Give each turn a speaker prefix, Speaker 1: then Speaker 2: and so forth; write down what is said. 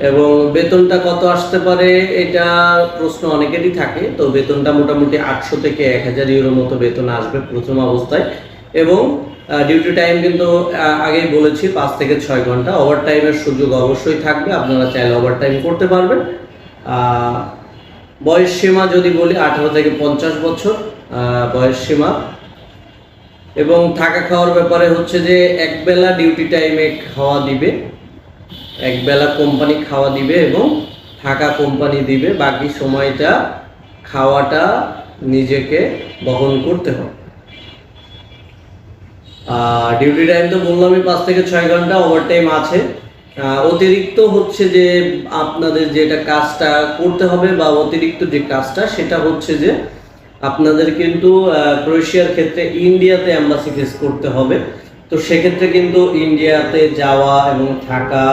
Speaker 1: এবং বেতনটা কত আসতে পারে এটা প্রশ্ন অনেকেরই থাকে। তো বেতনটা মোটামুটি 800 থেকে 1000 ইউরোর মতো বেতন আসবে প্রথম অবস্থায়। এবং ডিউটি টাইম কিন্তু আগেই বলেছি 5 থেকে 6 ঘন্টা। ওভার টাইমের সুযোগ অবশ্যই থাকবে, আপনারা চাইলে ওভার টাইম করতে পারবেন। বয়স সীমা যদি বলি 18 থেকে 50 বছর বয়স সীমা। এবং থাকা খাওয়ার ব্যাপারে হচ্ছে যে একবেলা ডিউটি টাইমে খাওয়া দিবে, একবেলা কোম্পানি খাওয়া দিবে এবং থাকা কোম্পানি দিবে, বাকি সময়টা খাওয়াটা নিজেকে বহন করতে হবে। ডিউটি টাইম তো বললামই 5 থেকে 6 ঘন্টা, ওভার টাইম আছে। অতিরিক্ত হচ্ছে যে আপনাদের যেটা কাজটা করতে হবে বা অতিরিক্ত যে কাজটা সেটা হচ্ছে যে আপনাদের কিন্তু ক্রোয়েশিয়ার ক্ষেত্রে ইন্ডিয়াতে এম্বাসি ফেস করতে হবে। তো সেক্ষেত্রে কিন্তু ইন্ডিয়াতে যাওয়া এবং থাকা